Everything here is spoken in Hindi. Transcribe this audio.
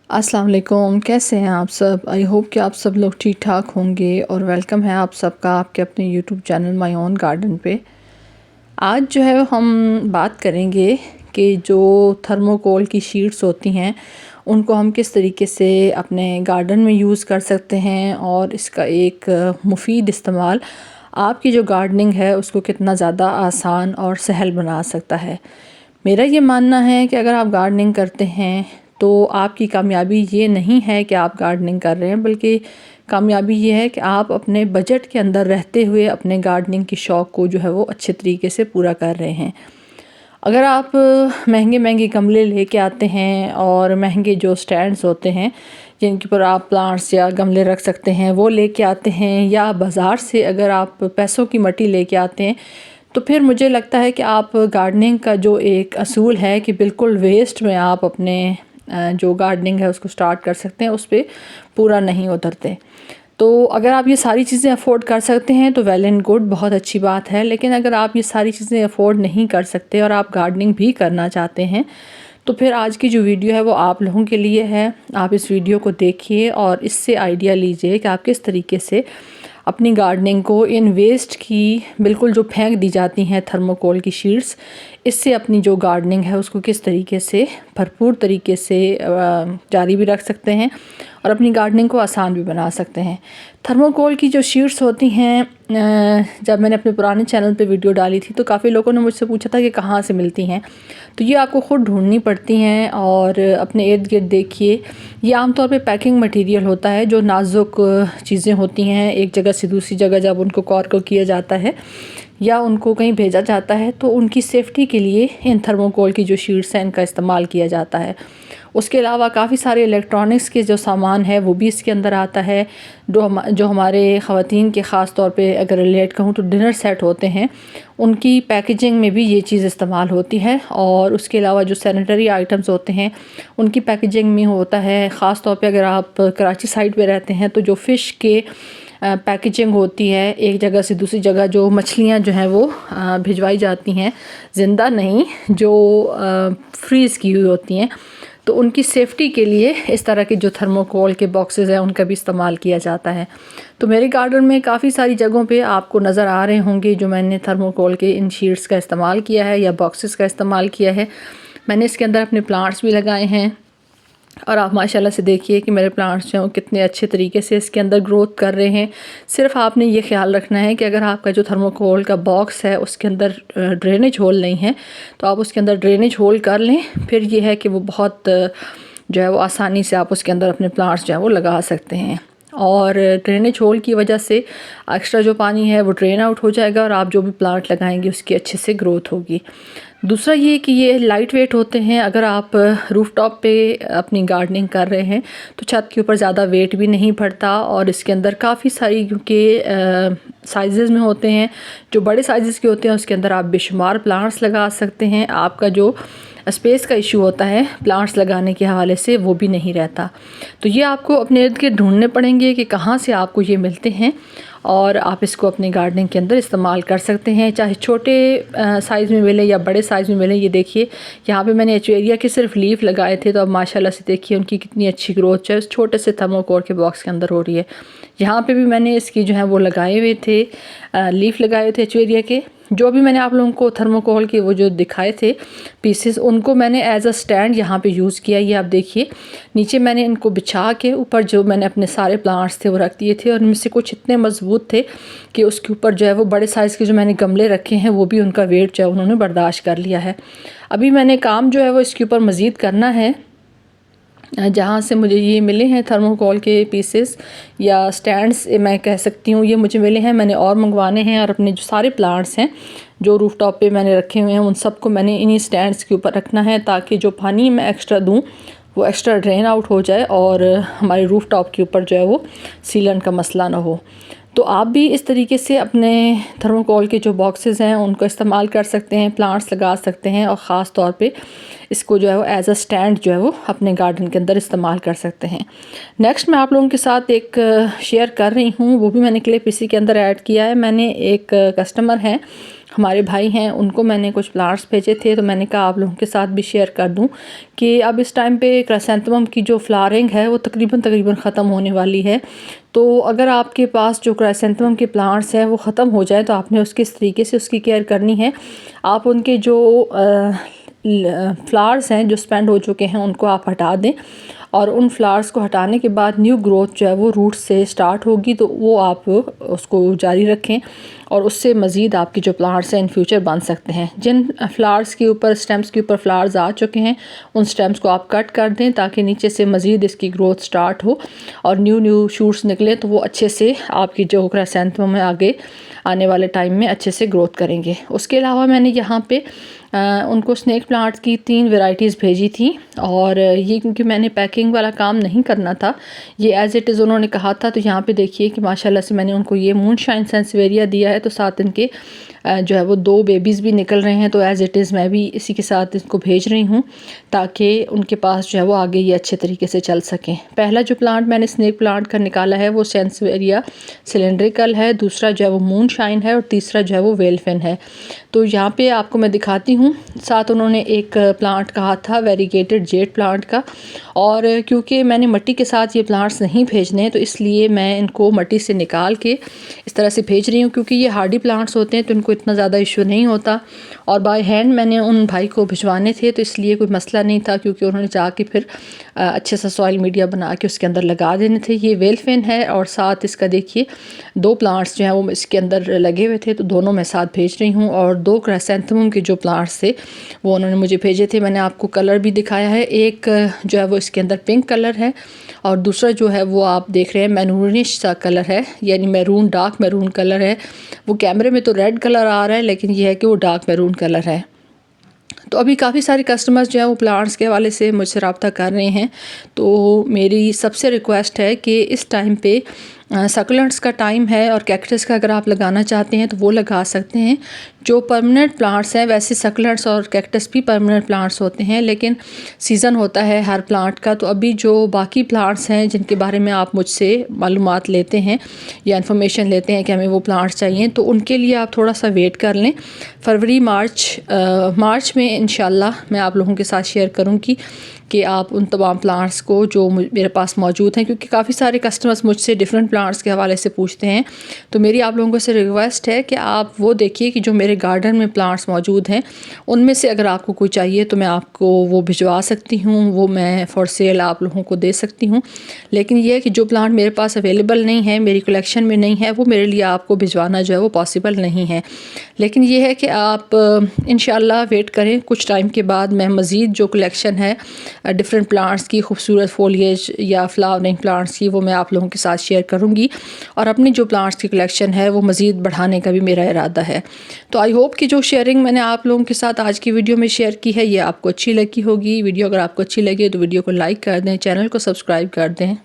अस्सलाम वालेकुम, कैसे हैं आप सब। आई होप कि आप सब लोग ठीक ठाक होंगे और वेलकम है आप सबका आपके अपने YouTube channel my own garden पे। आज जो है हम बात करेंगे कि जो थर्मोकोल की शीट्स होती हैं उनको हम किस तरीके से अपने गार्डन में यूज़ कर सकते हैं और इसका एक मुफीद इस्तेमाल आपकी जो गार्डनिंग है उसको कितना ज़्यादा आसान और सहल बना सकता है। मेरा ये मानना है कि अगर आप गार्डनिंग करते हैं तो आपकी कामयाबी ये नहीं है कि आप गार्डनिंग कर रहे हैं, बल्कि कामयाबी ये है कि आप अपने बजट के अंदर रहते हुए अपने गार्डनिंग की शौक़ को जो है वो अच्छे तरीके से पूरा कर रहे हैं। अगर आप महंगे महंगे गमले लेके आते हैं और महंगे जो स्टैंड्स होते हैं जिनके ऊपर आप प्लांट्स या गमले रख सकते हैं वो लेके आते हैं, या बाज़ार से अगर आप पैसों की मट्टी लेके आते हैं, तो फिर मुझे लगता है कि आप गार्डनिंग का जो एक असूल है कि बिल्कुल वेस्ट में आप अपने जो गार्डनिंग है उसको स्टार्ट कर सकते हैं, उस पे पूरा नहीं उतरते। तो अगर आप ये सारी चीज़ें अफ़ोर्ड कर सकते हैं तो वेल एंड गुड, बहुत अच्छी बात है। लेकिन अगर आप ये सारी चीज़ें अफ़ोर्ड नहीं कर सकते और आप गार्डनिंग भी करना चाहते हैं तो फिर आज की जो वीडियो है वो आप लोगों के लिए है। आप इस वीडियो को देखिए और इससे आइडिया लीजिए कि आप किस तरीके से अपनी गार्डनिंग को इन वेस्ट की, बिल्कुल जो फेंक दी जाती हैं थर्मोकोल की शीट्स, इससे अपनी जो गार्डनिंग है उसको किस तरीके से भरपूर तरीके से जारी भी रख सकते हैं और अपनी गार्डनिंग को आसान भी बना सकते हैं। थर्मोकोल की जो शीट्स होती हैं, जब मैंने अपने पुराने चैनल पे वीडियो डाली थी तो काफ़ी लोगों ने मुझसे पूछा था कि कहाँ से मिलती हैं। तो ये आपको ख़ुद ढूंढनी पड़ती हैं और अपने इर्द गिर्द देखिए। ये आमतौर पे पैकिंग मटेरियल होता है, जो नाजुक चीज़ें होती हैं एक जगह से दूसरी जगह जब उनको कार्गो किया जाता है या उनको कहीं भेजा जाता है तो उनकी सेफ्टी के लिए इन थर्मोकोल की जो शीट्स हैं इनका इस्तेमाल किया जाता है। उसके अलावा काफ़ी सारे इलेक्ट्रॉनिक्स के जो सामान है वो भी इसके अंदर आता है। जो हमारे ख़वातीन के ख़ास तौर पे अगर रिलेट कहूँ तो डिनर सेट होते हैं, उनकी पैकेजिंग में भी ये चीज़ इस्तेमाल होती है। और उसके अलावा जो सैनिटरी आइटम्स होते हैं उनकी पैकेजिंग में होता है। ख़ास तौर पे अगर आप कराची साइड पे रहते हैं तो जो फ़िश के पैकेजिंग होती है एक जगह से दूसरी जगह, जो मछलियाँ जो हैं वो भिजवाई जाती हैं, ज़िंदा नहीं, जो फ्रीज़ की हुई होती हैं, तो उनकी सेफ़्टी के लिए इस तरह के जो थर्मोकोल के बॉक्सेस हैं उनका भी इस्तेमाल किया जाता है। तो मेरे गार्डन में काफ़ी सारी जगहों पे आपको नज़र आ रहे होंगे जो मैंने थर्मोकोल के इन शीट्स का इस्तेमाल किया है या बॉक्सेस का इस्तेमाल किया है। मैंने इसके अंदर अपने प्लांट्स भी लगाए हैं और आप माशाल्लाह से देखिए कि मेरे प्लांट्स जो हैं वो कितने अच्छे तरीके से इसके अंदर ग्रोथ कर रहे हैं। सिर्फ आपने ये ख्याल रखना है कि अगर आपका जो थर्मोकोल का बॉक्स है उसके अंदर ड्रेनेज होल नहीं है तो आप उसके अंदर ड्रेनेज होल कर लें। फिर ये है कि वो बहुत जो है वो आसानी से आप उसके अंदर अपने प्लांट्स जो है वो लगा सकते हैं। और ड्रेनेज होल की वजह से एक्स्ट्रा जो पानी है वो ड्रेन आउट हो जाएगा और आप जो भी प्लांट लगाएंगे उसकी अच्छे से ग्रोथ होगी। दूसरा ये कि ये लाइट वेट होते हैं। अगर आप रूफ़ टॉप पे अपनी गार्डनिंग कर रहे हैं तो छत के ऊपर ज़्यादा वेट भी नहीं पड़ता और इसके अंदर काफ़ी सारी, क्योंकि साइज़ में होते हैं, जो बड़े साइज़ के होते हैं उसके अंदर आप बेशुमार प्लांट्स लगा सकते हैं। आपका जो स्पेस का इशू होता है प्लांट्स लगाने के हवाले से वो भी नहीं रहता। तो ये आपको अपने इर्द गिर्द ढूंढने पड़ेंगे कि कहाँ से आपको ये मिलते हैं और आप इसको अपनी गार्डनिंग के अंदर इस्तेमाल कर सकते हैं, चाहे छोटे साइज़ में मिले या बड़े साइज़ में मिले। ये देखिए यहाँ पे मैंने एचवेरिया के सिर्फ लीफ लगाए थे, तो अब माशाल्लाह से देखिए उनकी कितनी अच्छी ग्रोथ है, उस छोटे से थर्मोकोल के बॉक्स के अंदर हो रही है। यहाँ पे भी मैंने इसकी जो है वो लगाए हुए थे, लीफ लगाए हुए थे एचवेरिया के। जो भी मैंने आप लोगों को थर्मोकोल के वो जो दिखाए थे पीसेस, उनको मैंने एज अ स्टैंड यहाँ पे यूज़ किया। ये आप देखिए नीचे मैंने इनको बिछा के ऊपर जो मैंने अपने सारे प्लांट्स थे वो रख दिए थे और इनमें से कुछ इतने मजबूत थे कि उसके ऊपर जो है वो बड़े साइज़ के जो मैंने गमले रखे हैं वो भी उनका वेट जो है उन्होंने बर्दाश्त कर लिया है। अभी मैंने काम जो है वो इसके ऊपर मज़ीद करना है। जहाँ से मुझे ये मिले हैं थर्मोकोल के पीसेस या स्टैंड्स मैं कह सकती हूँ, ये मुझे मिले हैं, मैंने और मंगवाने हैं। और अपने जो सारे प्लांट्स हैं जो रूफ़ टॉप पे मैंने रखे हुए हैं उन सबको मैंने इन्हीं स्टैंड्स के ऊपर रखना है ताकि जो पानी मैं एक्स्ट्रा दूँ वो एक्स्ट्रा ड्रेन आउट हो जाए और हमारे रूफ़ टॉप के ऊपर जो है वो सीलन का मसला ना हो। तो आप भी इस तरीके से अपने थर्मोकोल के जो बॉक्सेस हैं उनको इस्तेमाल कर सकते हैं, प्लांट्स लगा सकते हैं और ख़ास तौर पे इसको जो है वो एज अ स्टैंड जो है वो अपने गार्डन के अंदर इस्तेमाल कर सकते हैं। नेक्स्ट मैं आप लोगों के साथ एक शेयर कर रही हूँ, वो भी मैंने क्लिप इसी के अंदर ऐड किया है। मैंने एक कस्टमर हैं, हमारे भाई हैं, उनको मैंने कुछ प्लांट्स भेजे थे, तो मैंने कहा आप लोगों के साथ भी शेयर कर दूं कि अब इस टाइम पे क्राइसेंथेमम की जो फ्लावरिंग है वो तकरीबन ख़त्म होने वाली है। तो अगर आपके पास जो क्राइसेंथेमम के प्लांट्स हैं वो ख़त्म हो जाए तो आपने उसके इस तरीके से उसकी केयर करनी है। आप उनके जो फ्लावर्स हैं जो स्पेंड हो चुके हैं उनको आप हटा दें, और उन फ्लावर्स को हटाने के बाद न्यू ग्रोथ जो है वो रूट से स्टार्ट होगी, तो वो आप उसको जारी रखें और उससे मज़ीद आपके जो प्लांट्स हैं इन फ्यूचर बन सकते हैं। जिन फ्लावर्स के ऊपर स्टेम्स के ऊपर फ्लावर्स आ चुके हैं उन स्टेम्स को आप कट कर दें ताकि नीचे से मज़ीद इसकी ग्रोथ स्टार्ट हो और न्यू शूट्स निकले, तो वो अच्छे से आपकी जो क्राइसेंथेमम में आगे आने वाले टाइम में अच्छे से ग्रोथ करेंगे। उसके अलावा मैंने यहाँ पे उनको स्नेक प्लांट्स की 3 वैरायटीज़ भेजी थी, और ये क्योंकि मैंने पैकिंग वाला काम नहीं करना था, ये एज़ इट इज़ उन्होंने कहा था। तो यहाँ पे देखिए कि माशाल्लाह से मैंने उनको ये मूनशाइन सेंसवेरिया दिया है, तो साथ इनके जो है वो 2 बेबीज़ भी निकल रहे हैं। तो एज़ इट इज़ मैं भी इसी के साथ इसको भेज रही हूँ ताकि उनके पास जो है वो आगे ये अच्छे तरीके से चल सकें। पहला जो प्लांट मैंने स्नेक प्लांट का निकाला है वो सेंसवेरिया सिलेंड्रिकल है, दूसरा जो है वो मूनशाइन है और तीसरा जो है वो वेलफिन है। तो यहाँ पे आपको मैं दिखाती हूँ। साथ उन्होंने एक प्लांट कहा था वेरीगेटेड जेड प्लांट का, और क्योंकि मैंने मिट्टी के साथ ये प्लांट्स नहीं भेजने तो इसलिए मैं इनको मिट्टी से निकाल के इस तरह से भेज रही हूँ, क्योंकि ये हार्डी प्लांट्स होते हैं तो इनको इतना ज़्यादा इशू नहीं होता, और बाय हैंड मैंने उन भाई को भिजवाने थे तो इसलिए कोई मसला नहीं था, क्योंकि उन्होंने जाके फिर अच्छे सा सॉइल मीडिया बना के उसके अंदर लगा देने थे। ये वेलफिन है और साथ इसका देखिए 2 प्लांट्स जो हैं वो इसके अंदर लगे हुए थे, तो दोनों मैं साथ भेज रही हूँ। और 2 क्राइसेंथेमम के जो प्लांट्स थे वो उन्होंने मुझे भेजे थे। मैंने आपको कलर भी दिखाया है, एक जो है वो इसके अंदर पिंक कलर है और दूसरा जो है वो आप देख रहे हैं मैरूनिश सा कलर है, यानी मैरून डार्क मैरून कलर है। वो कैमरे में तो रेड कलर आ रहा है लेकिन ये है कि वो डार्क मैरून कलर है। तो अभी काफ़ी सारे कस्टमर्स जो है वो प्लांट्स के हवाले से मुझसे रब्ता कर रहे हैं, तो मेरी सबसे रिक्वेस्ट है कि इस टाइम पे सक्लेंट्स का टाइम है और कैक्टस का अगर आप लगाना चाहते हैं तो वो लगा सकते हैं। जो परमानेंट प्लांट्स हैं, वैसे सक्लेंट्स और कैक्टस भी परमानेंट प्लांट्स होते हैं लेकिन सीज़न होता है हर प्लांट का। तो अभी जो बाकी प्लांट्स हैं जिनके बारे में आप मुझसे मालूमात लेते हैं या इन्फॉर्मेशन लेते हैं कि हमें वो प्लांट्स चाहिए, तो उनके लिए आप थोड़ा सा वेट कर लें। फरवरी मार्च में इंशाल्लाह मैं आप लोगों के साथ शेयर करूँगी कि आप उन तमाम प्लांट्स को जो मेरे पास मौजूद हैं, क्योंकि काफ़ी सारे कस्टमर्स मुझसे डिफरेंट प्लांट्स के हवाले से पूछते हैं। तो मेरी आप लोगों से रिक्वेस्ट है कि आप वो देखिए कि जो मेरे गार्डन में प्लांट्स मौजूद हैं उनमें से अगर आपको कोई चाहिए तो मैं आपको वो भिजवा सकती हूँ, वो मैं फॉर सेल आप लोगों को दे सकती हूँ। लेकिन ये है कि जो प्लांट मेरे पास अवेलेबल नहीं है, मेरी कलेक्शन में नहीं है, वो मेरे लिए आपको भिजवाना जो है वो पॉसिबल नहीं है। लेकिन ये है कि आप इंशाल्लाह वेट करें, कुछ टाइम के बाद मैं मज़ीद जो कलेक्शन है डिफरेंट प्लांट्स की, खूबसूरत फोलिएज या फ्लावरिंग प्लांट्स की, वो मैं आप लोगों के साथ शेयर करूंगी। और अपनी जो प्लांट्स की कलेक्शन है वो मज़ीद बढ़ाने का भी मेरा इरादा है। तो आई होप कि जो शेयरिंग मैंने आप लोगों के साथ आज की वीडियो में शेयर की है ये आपको अच्छी लगी होगी। वीडियो अगर आपको अच्छी लगे तो वीडियो को लाइक कर दें, चैनल को सब्सक्राइब कर दें।